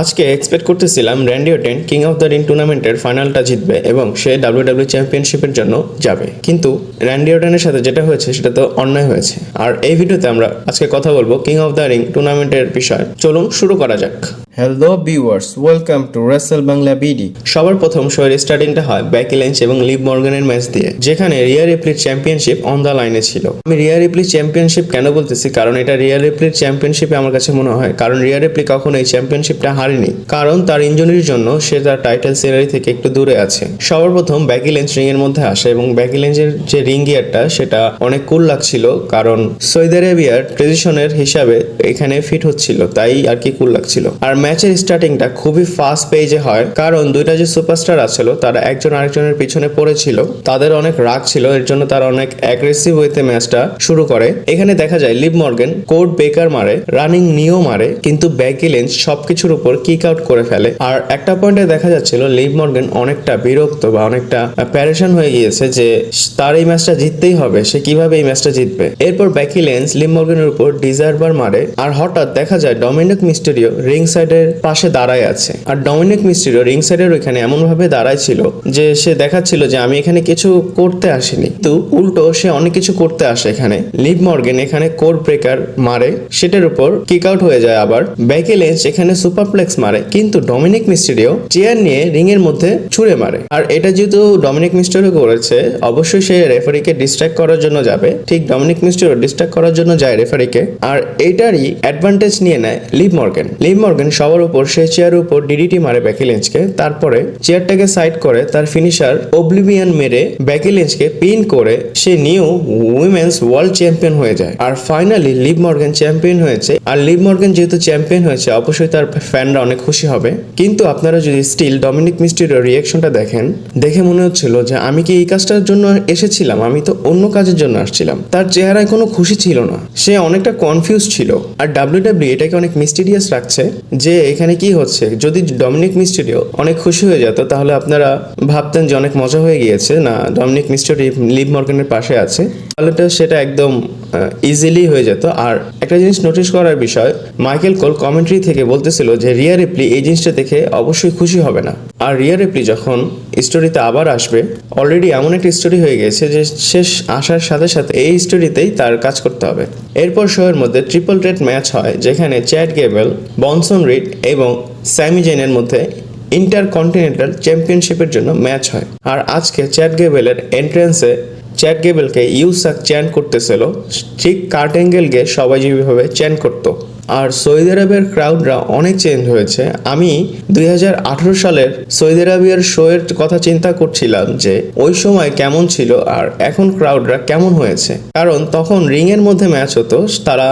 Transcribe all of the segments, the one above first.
আজকে এক্সপেক্ট করতেছিলাম Randy Orton king of the ring টুর্নামেন্টের ফাইনালটা জিতবে এবং সে ডাব্লিউডাব্লিউ চ্যাম্পিয়নশিপের জন্য যাবে, কিন্তু র্যান্ডি অর্টনের সাথে যেটা হয়েছে সেটা তো অন্যায় হয়েছে। আর এই ভিডিওতে আমরা আজকে কথা বলবো কিং অফ দ্য রিং টুর্নামেন্টের বিষয়। চলুন শুরু করা যাক। Hello viewers, welcome to Rachel Bangla BD. সবার প্রথম শোয়ের স্টার্টিংটা হয় বেকি লিঞ্চ এবং লিভ মর্গানের ম্যাচ দিয়ে, যেখানে রিয়া রিপ্লির চ্যাম্পিয়নশিপ অন দ্য লাইনে ছিল। আমি রিয়া রিপ্লির চ্যাম্পিয়নশিপ কেন বলতেছি, কারণ এটা রিয়া রিপ্লির চ্যাম্পিয়নশিপে আমার কাছে মনে হয়, কারণ রিয়া রিপ্লি কখনো এই চ্যাম্পিয়নশিপটা হারেনি, কারণ তার ইনজুরির জন্য সে তার টাইটেল সিনারি থেকে একটু দূরে আছে। সবার প্রথম বেকি লিঞ্চ রিং এর মধ্যে আসে এবং বেকি লিঞ্চের যে রিং গিয়ারটা সেটা অনেক কুল লাগছিল, কারণ সৌদি আরবিয়ার ট্রেডিশনের হিসাবে এখানে ফিট হচ্ছিল, তাই আর কি কুল লাগছিল। আর ম্যাচের স্টার্টিংটা খুবই ফাস্ট পেজে হয়, কারণ দুইটা যে সুপারস্টার আছিল তারা একজন আরেকজনের পিছনে পড়েছিল, তাদের অনেক রাগ ছিল, এর জন্য তারা অনেক অ্যাগ্রেসিভ ওয়েতে ম্যাচটা শুরু করে। এখানে দেখা যায় লিভ মর্গান কোড বেকার মারে, রানিং নিও মারে, কিন্তু বেকি লিঞ্চ সবকিছুর উপর কিক আউট করে ফেলে। আর একটা পয়েন্টে দেখা যাচ্ছিল লিভ মর্গান অনেকটা বিরক্ত বা অনেকটা প্যারেশান হয়ে গিয়েছে যে তার এই ম্যাচটা জিততেই হবে, সে কিভাবে এই ম্যাচটা জিতবে। এরপর বেকি লিঞ্চ লিভ মর্গানের উপর ডিজার্ভার মারে, আর হঠাৎ দেখা যায় ডমিনিক মিস্টেরিও রিং সাইডের পাশে দাঁড়ায় আছে। আর ডমিনিক মিস্টেরিও রিং সাইডের ওইখানে এমন ভাবে দাঁড়ায় ছিল যে সে দেখাচ্ছিল যে আমি এখানে কিছু করতে আসিনি, কিন্তু উল্টো সে অনেক কিছু করতে আসে। এখানে লিভ মর্গান এখানে কোড ব্রেকার মারে, সেটার উপর কিক আউট হয়ে যায়। আবার বেকি লিঞ্চ এখানে সুপারপ্লেক্স মারে, কিন্তু ডমিনিক মিস্টেরিও চেয়ার নিয়ে রিং এর মধ্যে ছুঁড়ে মারে। আর এটা যেহেতু ডমিনিক মিস্টেরিও করেছে, অবশ্যই সে রেফারিকে ডিস্ট্র্যাক্ট করার জন্য যাবে। ঠিক ডমিনিক মিস্টেরিও ডিস্ট্র্যাক্ট করার জন্য যায় রেফারিকে, আর এটারই অ্যাডভান্টেজ নিয়ে নেয় লিভ মর্গান। লিভ মর্গান সবার উপর সে চেয়ারের উপর ডিডিটি মারে বেকি লিঞ্চকে, তারপরে চেয়ারটাকে সাইড করে তার ফিনিশার ওবলিভিয়ান মেরে বেকি লিঞ্চকে পিন করে সে নিউ উইমেন্স ওয়ার্ল্ড চ্যাম্পিয়ন হয়ে যায়। আর ফাইনালি লিভ মর্গান চ্যাম্পিয়ন হয়েছে। আর লিভ মর্গান যেহেতু চ্যাম্পিয়ন হয়েছে, অবশ্যই তার ফ্যানরা অনেক খুশি হবে। কিন্তু আপনারা যদি স্টিল ডমিনিক মিস্টেরিওর রিয়াকশনটা দেখেন, দেখে মনে হচ্ছিল যে আমি কি এই কাজটার জন্য এসেছিলাম, আমি তো অন্য কাজের জন্য আসছিলাম। তার চেহারায় কোনো খুশি ছিল না, সে অনেকটা কনফিউজ ছিল। আর ডাব্লিউডাব্লিউ এটাকে অনেক মিস্টিরিয়াস রাখছে যে এখানে কি হচ্ছে। যদি ডমিনিক মিস্টেরিও অনেক খুশি হয়ে যেত, তাহলে আপনারা ভাবতেন যে অনেক মজা হয়ে গিয়েছে, না ডমিনিক মিস্টেরিও লিভ মর্গানের পাশে আছে, তাহলে তো সেটা একদম ইজিলি হয়ে যেত। আর একটা জিনিস নোটিস করার বিষয়, মাইকেল কোল কমেন্ট্রি থেকে বলতেছিল যে রিয়া রিপ্লি এই জিনিসটা দেখে অবশ্যই খুশি হবে না। আর রিয়া রিপ্লি যখন স্টোরিতে আবার আসবে, অলরেডি এমন একটা স্টোরি হয়ে গেছে যে শেষ আসার সাথে সাথে এই স্টোরিতেই তার কাজ করতে হবে। এরপর শোয়ের মধ্যে ট্রিপল থ্রেট ম্যাচ হয়, যেখানে চ্যাড গেবেল, বনসন রিড এবং স্যামি জেনের মধ্যে ইন্টারকন্টিনেন্টাল চ্যাম্পিয়নশিপের জন্য ম্যাচ হয়। আর আজকে চ্যাড গেবেলের এন্ট্রেন্সে চ্যাড গেবেলকে ইউসাক চ্যান্ট করতেছিল, ঠিক কার্ট অ্যাঙ্গেলকে সবাই যেভাবে চ্যান্ট করতো। আর সৌদি আরবের ক্রাউডরা অনেক চেঞ্জ হয়েছে। আমি 2018 সালের সৌদি আরবিয়ার শোয়ের কথা চিন্তা করছিলাম যে ওই সময় কেমন ছিল আর এখন ক্রাউডরা কেমন হয়েছে, কারণ তখন রিং এর মধ্যে ম্যাচ হতো, তারা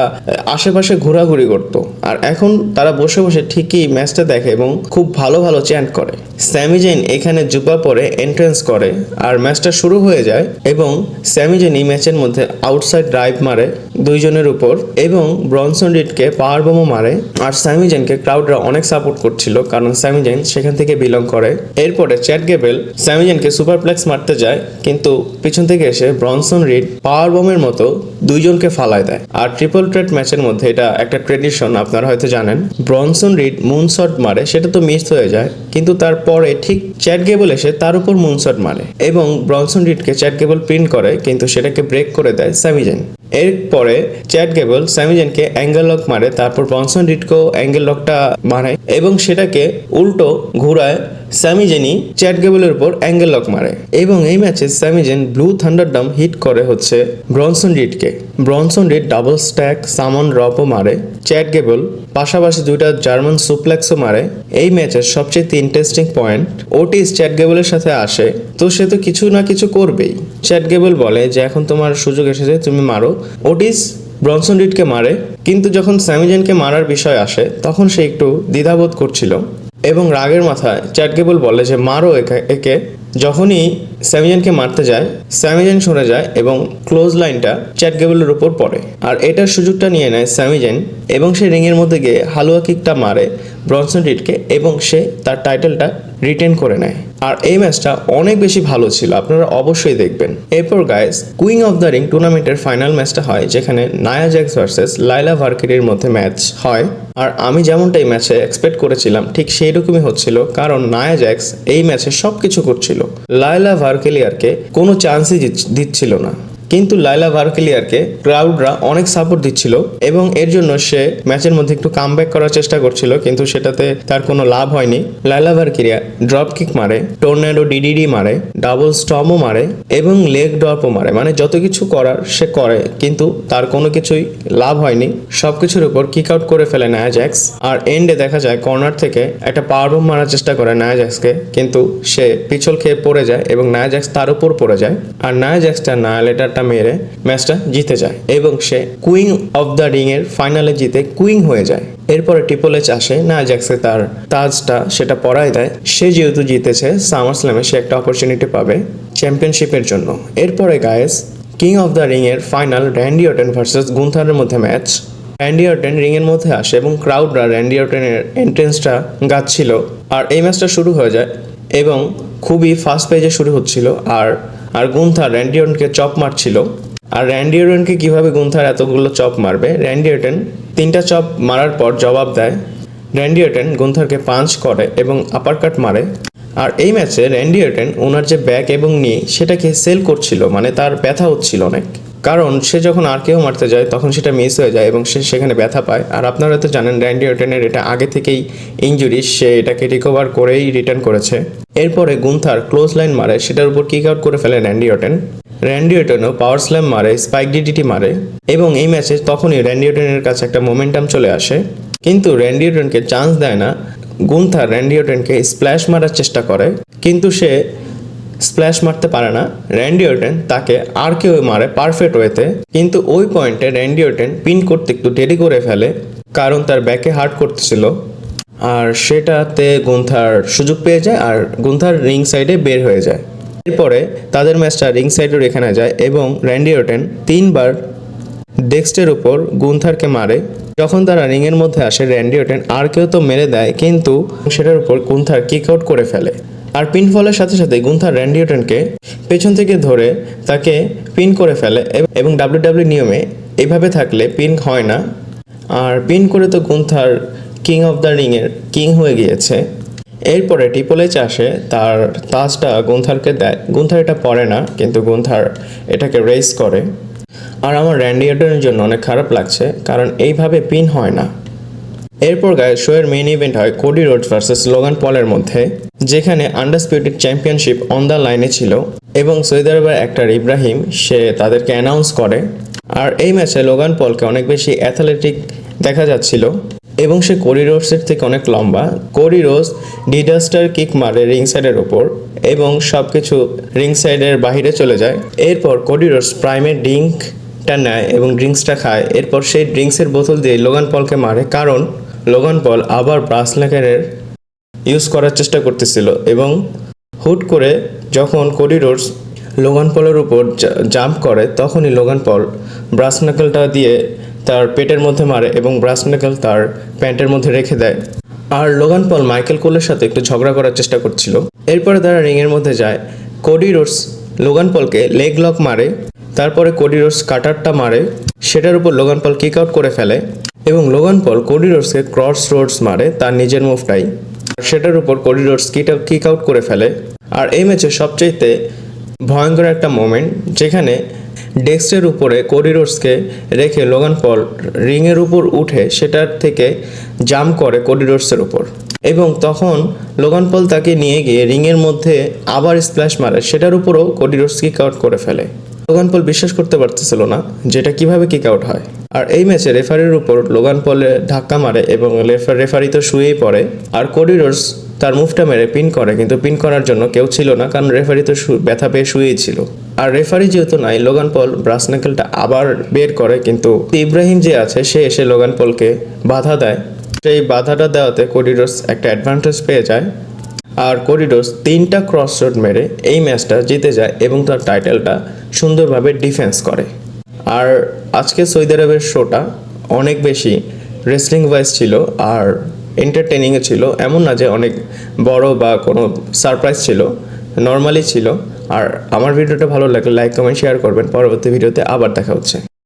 আশেপাশে ঘোরাঘুরি করতো, আর এখন তারা বসে বসে ঠিকই ম্যাচটা দেখে এবং খুব ভালো ভালো চ্যান্ট করে। স্যামি জেন এখানে জুব্বা পরে এন্ট্রেন্স করে, আর ম্যাচটা শুরু হয়ে যায় এবং স্যামি জেন এই ম্যাচের মধ্যে আউটসাইড ড্রাইভ মারে দুইজনের উপর এবং ব্রনসন রিডকে পাওয়ার বোমও মারে। আর স্যামি জেনকে ক্রাউডরা অনেক সাপোর্ট করছিল, কারণ স্যামি জেন সেখান থেকে বিলং করে। এরপরে চ্যাড গেবেল স্যামি জেনকে সুপারপ্লেক্স মারতে যায়, কিন্তু পিছন থেকে এসে ব্রনসন রিড পাওয়ার বোমের মতো দুইজনকে ফালায় দেয়। আর ট্রিপল থ্রেট ম্যাচের মধ্যে এটা একটা ট্রেডিশন, আপনারা হয়তো জানেন। ব্রনসন রিড মুনশট মারে, সেটা তো মিস হয়ে যায়, কিন্তু তারপরে ঠিক চ্যাড গেবেল এসে তার উপর মুনশট মারে এবং ব্রনসন রিডকে চ্যাড গেবেল প্রিন্ট করে, কিন্তু সেটাকে ব্রেক করে দেয় স্যামি জেন। এরপরে চ্যাড গেবেল স্যামি জেনকে অ্যাঙ্গেল লক মারে, তারপর ব্রনসন রিডকেও অ্যাঙ্গেল লকটা মারে এবং সেটাকে উল্টো ঘুরায় স্যামি জেনই চ্যাড গেবেলের উপর অ্যাঙ্গেল লক মারে। এবং এই ম্যাচে Sami Zayn blue thunderdome hit করে হচ্ছে ব্রনসন রিডকে। ব্রনসন রিড ডাবল স্ট্যাক সামন ড্রপও মারে, চ্যাড গেবেল পাশাপাশি দুইটা জার্মান সুপ্লেক্সও মারে। এই ম্যাচের সবচেয়ে ইন্টারেস্টিং পয়েন্ট, ওটিস চ্যাড গেবেলের সাথে আসে, তো সে তো কিছু না কিছু করবেই। চ্যাড গেবেল বলে যে এখন তোমার সুযোগ এসেছে, তুমি মারো। ওটিস ব্রনসন রিডকে মারে, কিন্তু যখন স্যামি জেনকে মারার বিষয় আসে তখন সে একটু দ্বিধাবোধ করছিল এবং রাগের মাথায় চ্যাড গেবেল বলে যে মারো একে। যখনই স্যামি জেনকে মারতে যায়, স্যামি জেন সরে যায় এবং ক্লোজ লাইনটা চ্যাড গেবেলের উপর পড়ে। আর এটার সুযোগটা নিয়ে নেয় স্যামি জেন এবং সে রিংয়ের মধ্যে গিয়ে হালুয়া কিকটা মারে ব্রনসন রিডকে এবং সে তার টাইটেলটা রিটেন করে নেয়। আর এই ম্যাচটা অনেক বেশি ভালো ছিল, আপনারা অবশ্যই দেখবেন। এরপর guys, cooing of the ring টুর্নামেন্টের ফাইনাল ম্যাচটা হয়, যেখানে নায়া জ্যাক্স ভার্সেস লাইলা ভার্কিরির মধ্যে ম্যাচ হয়। আর আমি যেমনটা এই ম্যাচে এক্সপেক্ট করেছিলাম ঠিক সেই রকমই হচ্ছিল, কারণ নায়া জ্যাক্স এই ম্যাচে সবকিছু করছিল, লাইলা ভার্কেলিয়ারকে কোনো চান্সই দিচ্ছিল না। কিন্তু লাইলা ভার্কেলিয়ারকে ক্রাউডরা অনেক সাপোর্ট দিচ্ছিল এবং এর জন্য সে ম্যাচের মধ্যে একটু কামব্যাক করার চেষ্টা করছিল, কিন্তু সেটাতে তার কোনো লাভ হয়নি। লাইলা ভার্কেলিয়া ড্রপ কিক মারে, টর্নেডো ডিডিডি মারে, ডাবল স্টমও মারে এবং লেগ ড্রপও মারে, মানে যত কিছু করার সে করে, কিন্তু তার কোনো কিছুই লাভ হয়নি। সবকিছুর উপর কিক আউট করে ফেলে নায়া জ্যাক্স। আর এন্ডে দেখা যায় কর্নার থেকে একটা পাওয়ার বোম মারার চেষ্টা করে নায়া জ্যাক্সকে, কিন্তু সে পিছল খেয়ে পড়ে যায় এবং নায়া জ্যাক্স তার উপর পড়ে যায়। আর নায়া জ্যাক্সটা নায়ালেটার মেরে ম্যাচটা জিতে যায় এবং সে কুইং অফ দ্য রিং এর ফাইনালে জিতে কুইং হয়ে যায়। এরপরে ট্রিপল এইচ আসে, নায়া জ্যাক্সে তার তাজটা সেটা পরায় দেয়। সে যেহেতু জিতেছে সামার স্ল্যামে, সে একটা অপরচুনিটি পাবে চ্যাম্পিয়নশিপের জন্য। এরপরে guys, king of the ring এর ফাইনাল র্যান্ডি অর্টন ভার্সেস গুন্থারের মধ্যে ম্যাচ। র্যান্ডি অর্টন রিং এর মধ্যে আসে এবং ক্রাউডরা র্যান্ডি অর্টনের এন্ট্রেন্সটা গাচ্ছিল। আর এই ম্যাচটা শুরু হয়ে যায় এবং খুবই ফাস্ট পেজে শুরু হচ্ছিল। আর গুন্থার র্যান্ডি অর্টনকে চপ মারছিল। আর র্যান্ডি অর্টনকে কিভাবে গুন্থার এতগুলো চপ মারবে, র্যান্ডি অর্টন 3টা চপ মারার পর জবাব দেয়। র্যান্ডি অর্টন গুন্থারকে পাঞ্চ করে এবং আপারকাট মারে। আর এই ম্যাচে র্যান্ডি অর্টন ওনার যে ব্যাক এবং নি সেটাকে সেল করছিল, মানে তার ব্যথা হচ্ছিল অনেক, কারণ সে যখন আর কেউ মারতে যায় তখন সেটা মিস হয়ে যায় এবং সে সেখানে ব্যথা পায়। আর আপনারা তো জানেন র্যান্ডি অর্টনের এটা আগে থেকেই ইনজুরি, সে এটাকে রিকভার করেই রিটার্ন করেছে। এরপরে গুন্থার ক্লোজ লাইন মারে, সেটার উপর কিক আউট করে ফেলে র্যান্ডি অর্টন। র্যান্ডি অর্টনও পাওয়ার স্ল্যাম মারে, স্পাইক ডিডিটি মারে এবং এই ম্যাচে তখনই র্যান্ডি অর্টনের কাছে একটা মোমেন্টাম চলে আসে, কিন্তু র্যান্ডি অর্টনকে চান্স দেয় না। গুন্থার র্যান্ডি অর্টনকে স্প্ল্যাশ মারার চেষ্টা করে, কিন্তু সে স্প্ল্যাশ মারতে পারে না। র্যান্ডি অর্টন তাকে আর কেউ মারে পারফেক্ট ওয়েতে, কিন্তু ওই পয়েন্টে র্যান্ডি অর্টন পিন করতে একটু দেরি করে ফেলে, কারণ তার ব্যাকে হার্ট করতেছিল। আর সেটাতে গুন্থার সুযোগ পেয়ে যায় আর গুন্থার রিং সাইডে বের হয়ে যায়। এরপরে তাদের ম্যাচটা রিং সাইডের এখানে যায় এবং র্যান্ডি অর্টন 3বার ডেক্সটের উপর গুন্থারকে মারে। যখন তারা রিংয়ের মধ্যে আসে, র্যান্ডি অর্টন আর কেউ তো মেরে দেয়, কিন্তু সেটার উপর গুন্থার কিক আউট করে ফেলে। আর পিন ফলের সাথে সাথে গুন্থার র্যান্ডি অর্টনকে পেছন থেকে ধরে তাকে পিন করে ফেলে এবং ডাব্লিউডাব্লিউ নিয়মে এইভাবে থাকলে পিন হয় না। আর পিন করে তো গুন্থার কিং অফ দ্য রিংয়ের কিং হয়ে গিয়েছে। এরপরে ট্রিপল এইচ আসে, তার তাজটা গুন্থারকে দেয়। গুন্থার এটা পরে না, কিন্তু গুন্থার এটাকে রেস করে। আর আমার র্যান্ডি অর্টনের জন্য অনেক খারাপ লাগছে, কারণ এইভাবে পিন হয় না। এরপর গায়ে শোয়ের মেইন ইভেন্ট হয় কোডি রোডস ভার্সেস লোগান পলের মধ্যে, যেখানে আন্ডারডিসপিউটেড চ্যাম্পিয়নশিপ অন দ্য লাইনে ছিল এবং সৌদি আরবের অ্যাক্টর ইব্রাহিম সে তাদেরকে অ্যানাউন্স করে। আর এই ম্যাচে লোগান পলকে অনেক বেশি অ্যাথলেটিক দেখা যাচ্ছিল এবং সে কোডি রোডসের থেকে অনেক লম্বা। কোডি রোডস ডিজাস্টার কিক মারে রিং সাইডের ওপর এবং সব কিছু রিং সাইডের বাহিরে চলে যায়। এরপর কোডি রোডস প্রাইমের ড্রিঙ্কটা নেয় এবং ড্রিঙ্কসটা খায়। এরপর সেই ড্রিঙ্কসের বোতল দিয়ে লোগান পলকে মারে, কারণ লোগান পল আবার ব্রাস নাকেলের ইউজ করার চেষ্টা করতেছিল এবং হুট করে যখন কোডি রোডস লোগান পলের উপর জাম্প করে, তখনই লোগান পল ব্রাস নাকেলটা দিয়ে তার পেটের মধ্যে মারে এবং ব্রাস নাকেল তার প্যান্টের মধ্যে রেখে দেয়। আর লোগান পল মাইকেল কোলের সাথে একটু ঝগড়া করার চেষ্টা করছিল। এরপরে তারা রিংয়ের মধ্যে যায়। কোডি রোডস লোগান পলকে লেগ লক মারে, তারপরে কোডি রোডস কাটারটা মারে, সেটার উপর লোগান পল কিক আউট করে ফেলে এবং লোগান পল কোডি রোডসকে ক্রস রোডস মারে তার নিজের মুভটাই, সেটার উপর কোডি রোডস কিক আউট করে ফেলে। আর এই ম্যাচে সবচাইতে ভয়ঙ্কর একটা মোমেন্ট, যেখানে ডেস্কের উপরে কোডি রোডসকে রেখে লোগান পল রিংয়ের উপর উঠে সেটার থেকে জাম্প করে কোডি রোডসের উপর এবং তখন লোগান পল তাকে নিয়ে গিয়ে রিংয়ের মধ্যে আবার স্প্ল্যাশ মারে, সেটার উপরও কোডি রোডস কিক আউট করে ফেলে। লোগান পল বিশ্বাস করতে পারতেছিল না যেটা কিভাবে কিক আউট হয়। আর এই ম্যাচে রেফারির উপর লোগান পলে ধাক্কা মারে এবং রেফারি তো শুয়েই পড়ে। আর কোডি রোডস তার মুভটা মেরে পিন করে, কিন্তু পিন করার জন্য কেউ ছিল না, কারণ রেফারি তো ব্যথা পেয়ে শুয়েই ছিল। আর রেফারি যেহেতু নাই, লোগান পল ব্রাস নাকেলটা আবার বের করে, কিন্তু ইব্রাহিম যে আছে সে এসে লোগান পলকে বাধা দেয়। সেই বাধাটা দেওয়াতে কোডি রোডস একটা অ্যাডভান্টেজ পেয়ে যায়। আর কোডি রোডস 3টা ক্রস রোড মেরে এই ম্যাচটা জিতে যায় এবং তার টাইটেলটা সুন্দরভাবে ডিফেন্স করে। আর আজকে সৌদি আরবের শোটা অনেক বেশি রেসলিং ওয়াইজ ছিল আর এন্টারটেনিংও ছিল, এমন না যে অনেক বড় বা কোনো সারপ্রাইজ ছিল, নর্মালি ছিল। আর আমার ভিডিওটা ভালো লাগলে লাইক কমেন্ট শেয়ার করবেন। পরবর্তী ভিডিওতে আবার দেখা হচ্ছে।